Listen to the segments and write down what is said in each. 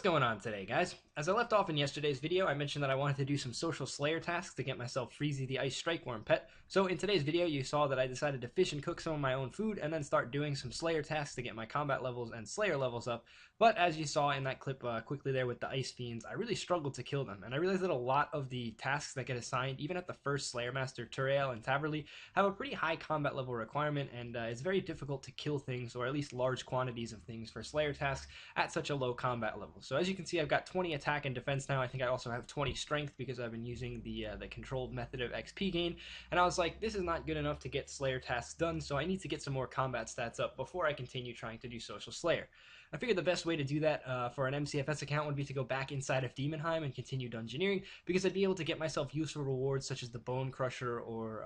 going on today, guys? As I left off in yesterday's video, I mentioned that I wanted to do some social slayer tasks to get myself Freezy the Ice Strikeworm pet. So in today's video, you saw that I decided to fish and cook some of my own food and then start doing some slayer tasks to get my combat levels and slayer levels up. But as you saw in that clip quickly there with the Ice Fiends, I really struggled to kill them. And I realized that a lot of the tasks that get assigned, even at the first Slayer Master, Turael and Taverly, have a pretty high combat level requirement, and it's very difficult to kill things, or at least large quantities of things for slayer tasks at such a low combat level. So as you can see, I've got 20 attack and defense now. I think I also have 20 strength because I've been using the controlled method of XP gain. And I was like, this is not good enough to get slayer tasks done, so I need to get some more combat stats up before I continue trying to do social slayer. I figured the best way to do that for an MCFS account would be to go back inside of Demonheim and continue dungeoneering, because I'd be able to get myself useful rewards such as the Bone Crusher or,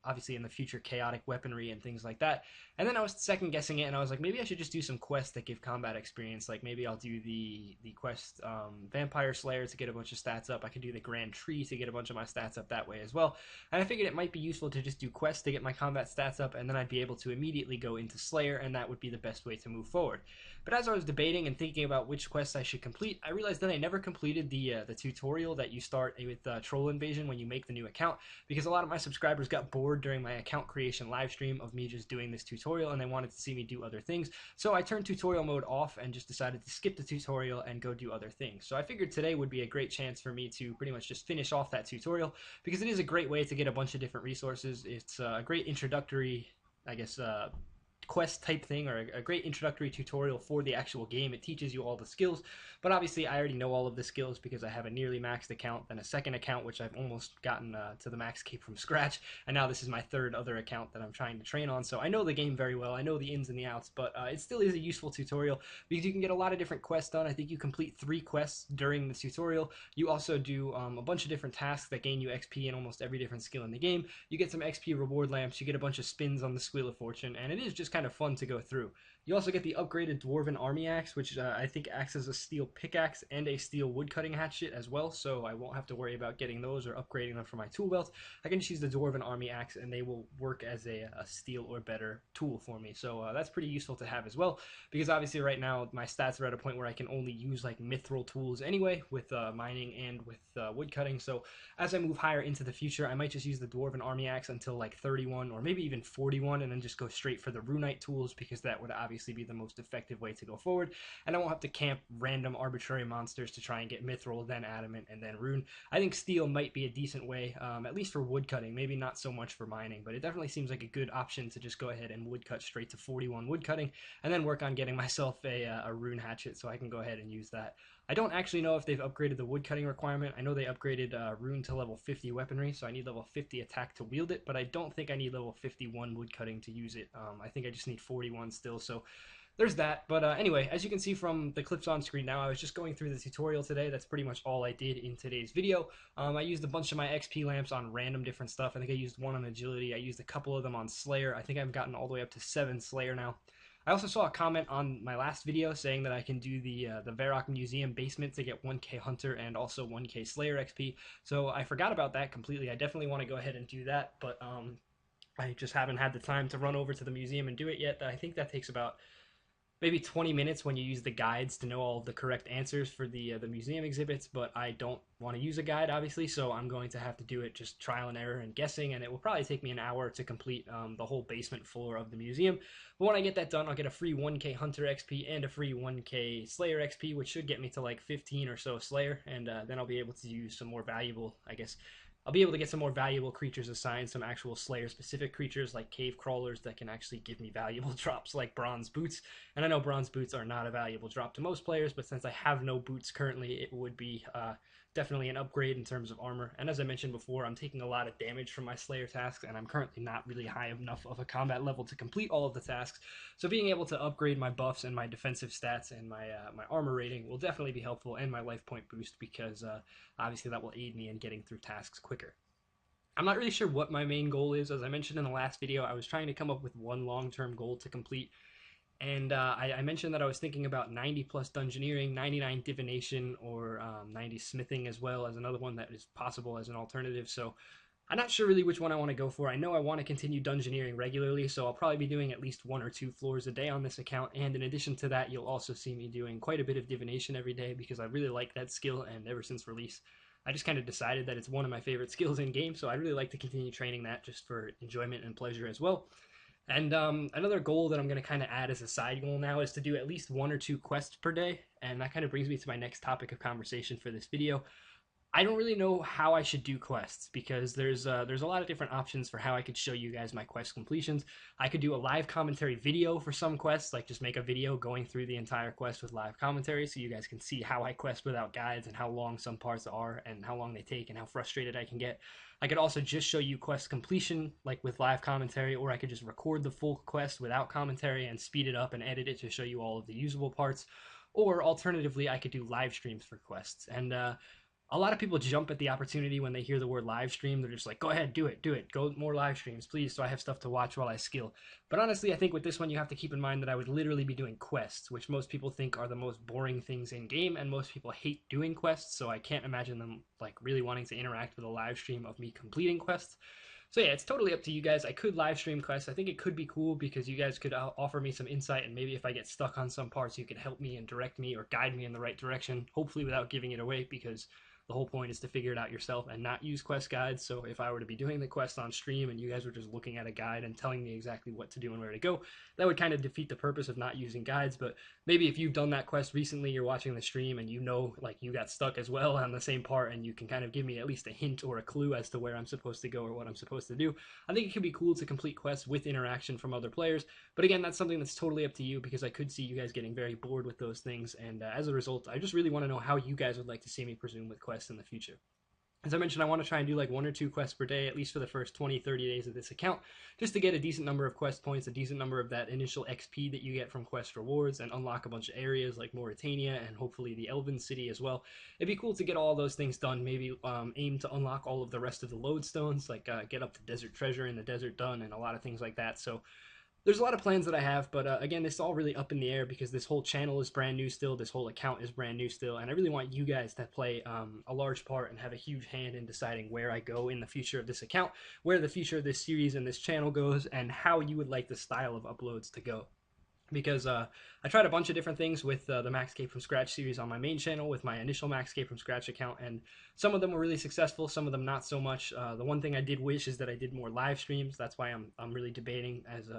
obviously in the future chaotic weaponry and things like that. And then I was second guessing it, and I was like, maybe I should just do some quests that give combat experience. Like maybe I'll do the quest Vampire Slayer to get a bunch of stats up. I could do the Grand Tree to get a bunch of my stats up that way as well. And I figured it might be useful to just do quests to get my combat stats up, and then I'd be able to immediately go into Slayer, and that would be the best way to move forward. But as I was debating and thinking about which quests I should complete, I realized that I never completed the tutorial that you start with Troll Invasion when you make the new account, because a lot of my subscribers got bored during my account creation live stream of me just doing this tutorial, and they wanted to see me do other things. So I turned tutorial mode off and just decided to skip the tutorial and go do other things. So I figured today would be a great chance for me to pretty much just finish off that tutorial, because it is a great way to get a bunch of different resources. It's a great introductory, I guess, quest type thing, or a great introductory tutorial for the actual game. It teaches you all the skills, but obviously I already know all of the skills because I have a nearly maxed account, then a second account which I've almost gotten to the max cape from scratch, and now this is my third other account that I'm trying to train on. So I know the game very well, I know the ins and the outs, but it still is a useful tutorial because you can get a lot of different quests done. I think you complete 3 quests during the tutorial. You also do a bunch of different tasks that gain you XP in almost every different skill in the game. You get some XP reward lamps, you get a bunch of spins on the Squeal of Fortune, and it is just kind of fun to go through. You also get the upgraded Dwarven Army Axe, which I think acts as a steel pickaxe and a steel woodcutting hatchet as well, so I won't have to worry about getting those or upgrading them for my tool belt. I can just use the Dwarven Army Axe and they will work as a steel or better tool for me, so that's pretty useful to have as well, because obviously right now my stats are at a point where I can only use like mithril tools anyway with mining and with woodcutting. So as I move higher into the future, I might just use the Dwarven Army Axe until like 31 or maybe even 41, and then just go straight for the runite tools, because that would obviously be the most effective way to go forward, and I won't have to camp random arbitrary monsters to try and get mithril, then adamant, and then rune. I think steel might be a decent way, at least for woodcutting, maybe not so much for mining, but it definitely seems like a good option to just go ahead and woodcut straight to 41 woodcutting, and then work on getting myself a rune hatchet so I can go ahead and use that. I don't actually know if they've upgraded the woodcutting requirement. I know they upgraded rune to level 50 weaponry, so I need level 50 attack to wield it, but I don't think I need level 51 woodcutting to use it. I think I just need 41 still, so there's that. But anyway, as you can see from the clips on screen now, I was just going through the tutorial today. That's pretty much all I did in today's video. I used a bunch of my XP lamps on random different stuff. I think I used one on agility. I used a couple of them on Slayer. I think I've gotten all the way up to 7 Slayer now. I also saw a comment on my last video saying that I can do the Varrock Museum basement to get 1k Hunter and also 1k Slayer XP. So I forgot about that completely. I definitely want to go ahead and do that, but I just haven't had the time to run over to the museum and do it yet. I think that takes about maybe 20 minutes when you use the guides to know all of the correct answers for the museum exhibits, but I don't want to use a guide, obviously, so I'm going to have to do it just trial and error and guessing, and it will probably take me an hour to complete the whole basement floor of the museum. But when I get that done, I'll get a free 1k Hunter XP and a free 1k Slayer XP, which should get me to like 15 or so Slayer, and then I'll be able to use some more valuable, I guess, I'll be able to get some more valuable creatures assigned, some actual Slayer-specific creatures like cave crawlers that can actually give me valuable drops like bronze boots. And I know bronze boots are not a valuable drop to most players, but since I have no boots currently, it would be definitely an upgrade in terms of armor. And as I mentioned before, I'm taking a lot of damage from my Slayer tasks, and I'm currently not really high enough of a combat level to complete all of the tasks. So being able to upgrade my buffs and my defensive stats and my armor rating will definitely be helpful, and my life point boost, because obviously that will aid me in getting through tasks quicker. I'm not really sure what my main goal is. As I mentioned in the last video, I was trying to come up with one long-term goal to complete, and I mentioned that I was thinking about 90 plus dungeoneering, 99 divination, or 90 smithing as well as another one that is possible as an alternative. So I'm not sure really which one I want to go for. I know I want to continue dungeoneering regularly, so I'll probably be doing at least 1 or 2 floors a day on this account. And in addition to that, you'll also see me doing quite a bit of divination every day because I really like that skill. And ever since release, I just kind of decided that it's one of my favorite skills in game. So I really like to continue training that just for enjoyment and pleasure as well. And another goal that I'm going to kind of add as a side goal now is to do at least 1 or 2 quests per day. And that kind of brings me to my next topic of conversation for this video. I don't really know how I should do quests because there's a lot of different options for how I could show you guys my quest completions. I could do a live commentary video for some quests, like just make a video going through the entire quest with live commentary so you guys can see how I quest without guides and how long some parts are and how long they take and how frustrated I can get. I could also just show you quest completion like with live commentary, or I could just record the full quest without commentary and speed it up and edit it to show you all of the usable parts. Or alternatively, I could do live streams for quests. And a lot of people jump at the opportunity when they hear the word live stream. They're just like, go ahead, do it, go more live streams, please, so I have stuff to watch while I skill. But honestly, I think with this one, you have to keep in mind that I would literally be doing quests, which most people think are the most boring things in game, and most people hate doing quests, so I can't imagine them like really wanting to interact with a live stream of me completing quests. So yeah, it's totally up to you guys. I could live stream quests. I think it could be cool because you guys could offer me some insight, and maybe if I get stuck on some parts, you could help me and direct me or guide me in the right direction, hopefully without giving it away, because the whole point is to figure it out yourself and not use quest guides. So if I were to be doing the quest on stream and you guys were just looking at a guide and telling me exactly what to do and where to go, that would kind of defeat the purpose of not using guides. But maybe if you've done that quest recently, you're watching the stream and you know like you got stuck as well on the same part, and you can kind of give me at least a hint or a clue as to where I'm supposed to go or what I'm supposed to do. I think it could be cool to complete quests with interaction from other players. But again, that's something that's totally up to you because I could see you guys getting very bored with those things. And as a result, I just really want to know how you guys would like to see me presume with quests in the future. As I mentioned, I want to try and do like 1 or 2 quests per day, at least for the first 20-30 days of this account, just to get a decent number of quest points, a decent number of that initial XP that you get from quest rewards, and unlock a bunch of areas like Mauritania and hopefully the Elven City as well. It'd be cool to get all those things done, maybe aim to unlock all of the rest of the lodestones, like get up the desert treasure in the desert done and a lot of things like that. So there's a lot of plans that I have, but again, this is all really up in the air because this whole channel is brand new still, this whole account is brand new still, and I really want you guys to play a large part and have a huge hand in deciding where I go in the future of this account, where the future of this series and this channel goes, and how you would like the style of uploads to go. Because I tried a bunch of different things with the Max Cape from Scratch series on my main channel with my initial Max Cape from Scratch account, and some of them were really successful, some of them not so much. The one thing I did wish is that I did more live streams. That's why I'm really debating as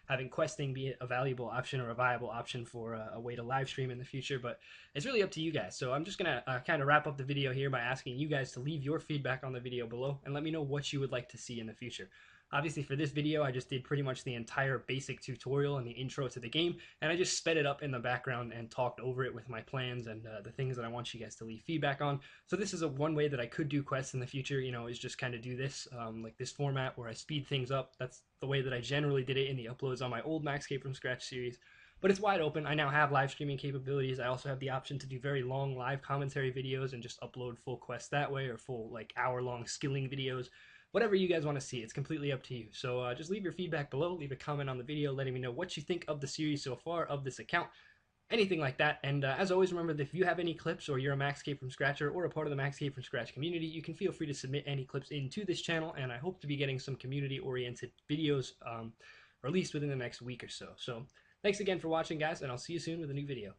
having questing be a valuable option or a viable option for a way to live stream in the future, but it's really up to you guys. So I'm just gonna kind of wrap up the video here by asking you guys to leave your feedback on the video below and let me know what you would like to see in the future. Obviously for this video, I just did pretty much the entire basic tutorial and the intro to the game, and I just sped it up in the background and talked over it with my plans and the things that I want you guys to leave feedback on. So this is one way that I could do quests in the future, you know, is just kind of do this, like this format where I speed things up. That's the way that I generally did it in the uploads on my old Max Cape from Scratch series. But it's wide open. I now have live streaming capabilities. I also have the option to do very long live commentary videos and just upload full quests that way, or full like hour-long skilling videos. Whatever you guys want to see, it's completely up to you. So just leave your feedback below, leave a comment on the video letting me know what you think of the series so far, of this account, anything like that. And as always, remember that if you have any clips or you're a Max Cape from Scratcher or a part of the Max Cape from Scratch community, you can feel free to submit any clips into this channel, and I hope to be getting some community-oriented videos released within the next week or so. So thanks again for watching, guys, and I'll see you soon with a new video.